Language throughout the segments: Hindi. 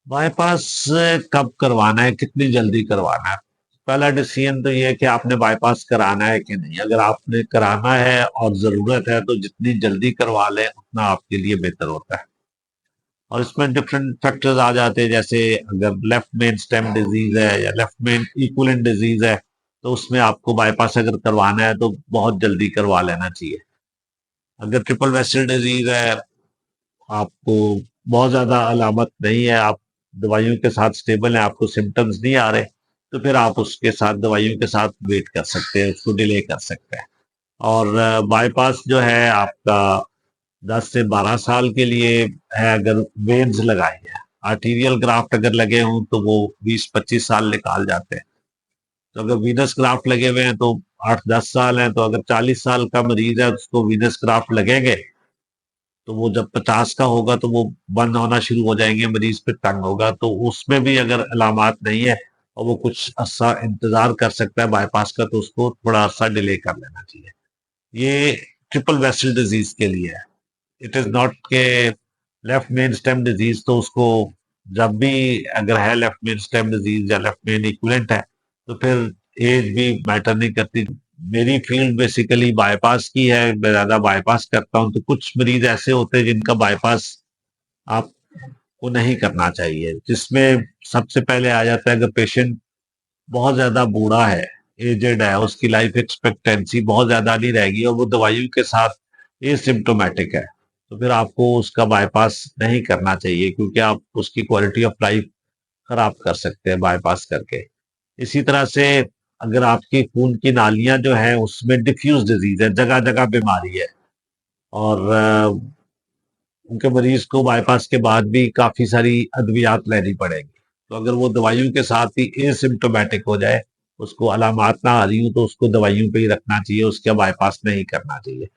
बाईपास कब करवाना है, कितनी जल्दी करवाना है? पहला डिसीजन तो ये है कि आपने बाईपास कराना है कि नहीं। अगर आपने कराना है और जरूरत है तो जितनी जल्दी करवा लें उतना आपके लिए बेहतर होता है। और इसमें डिफरेंट फैक्टर्स आ जाते हैं, जैसे अगर लेफ्ट मेन स्टेम डिजीज है या लेफ्ट मेन इक्विलेंट डिजीज है तो उसमें आपको बाईपास अगर करवाना है तो बहुत जल्दी करवा लेना चाहिए। अगर ट्रिपल वेसल डिजीज है, आपको बहुत ज्यादा अलामत नहीं है, आप दवाइयों के साथ स्टेबल हैं, आपको सिम्टम्स नहीं आ रहे, तो फिर आप उसके साथ दवाइयों के साथ वेट कर सकते हैं, उसको डिले कर सकते हैं। और बाईपास जो है आपका 10 से 12 साल के लिए है अगर वेन्स लगाई है। आर्टीरियल ग्राफ्ट अगर लगे हों तो वो 20-25 साल निकाल जाते हैं। तो अगर वीनस ग्राफ्ट लगे हुए हैं तो 8-10 साल हैं। तो अगर 40 साल का मरीज है उसको वीनस ग्राफ्ट लगेंगे तो वो जब 50 का होगा तो वो बंद होना शुरू हो जाएंगे, मरीज पे तंग होगा। तो उसमें भी अगर अलामात नहीं है और वो कुछ अरसा इंतजार कर सकता है बाईपास का, तो उसको थोड़ा अरसा डिले कर लेना चाहिए। ये ट्रिपल वेसल डिजीज के लिए है। इट इज नॉट के लेफ्ट मेन स्टेम डिजीज, तो उसको जब भी अगर है लेफ्ट मेन स्टेम डिजीज या लेफ्ट मेन इक्विवेलेंट है तो फिर एज भी मैटर नहीं करती। मेरी फील्ड बेसिकली बाईपास की है, मैं ज्यादा बाईपास करता हूँ। तो कुछ मरीज ऐसे होते हैं जिनका बाईपास आपको नहीं करना चाहिए, जिसमें सबसे पहले आ जाता है अगर पेशेंट बहुत ज्यादा बूढ़ा है, एजेड है, उसकी लाइफ एक्सपेक्टेंसी बहुत ज्यादा नहीं रहेगी और वो दवाइयों के साथ एसिम्प्टोमेटिक है, तो फिर आपको उसका बाईपास नहीं करना चाहिए, क्योंकि आप उसकी क्वालिटी ऑफ लाइफ खराब कर सकते हैं बाईपास करके। इसी तरह से अगर आपकी खून की नालियां जो है उसमें डिफ्यूज डिजीज है, जगह जगह बीमारी है, और उनके मरीज को बाईपास के बाद भी काफी सारी अद्वियात लेनी पड़ेगी। तो अगर वो दवाइयों के साथ ही एसिम्प्टोमेटिक हो जाए, उसको अलामात ना आ रही हो, तो उसको दवाइयों पे ही रखना चाहिए, उसका बाईपास नहीं करना चाहिए।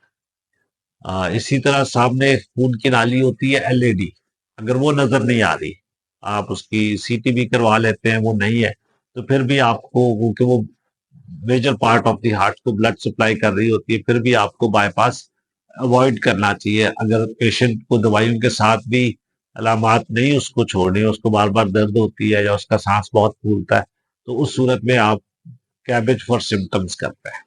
इसी तरह सामने खून की नाली होती है एलएडी, अगर वो नजर नहीं आ रही, आप उसकी सीटी भी करवा लेते हैं, वो नहीं है, तो फिर भी आपको, क्योंकि वो major part of the heart को ब्लड सप्लाई कर रही होती है, फिर भी आपको बाईपास अवॉइड करना चाहिए। अगर पेशेंट को दवाइयों के साथ भी अलामात नहीं उसको छोड़नी है, उसको बार बार दर्द होती है या उसका सांस बहुत फूलता है, तो उस सूरत में आप कैबेज फॉर सिम्टम्स करते हैं।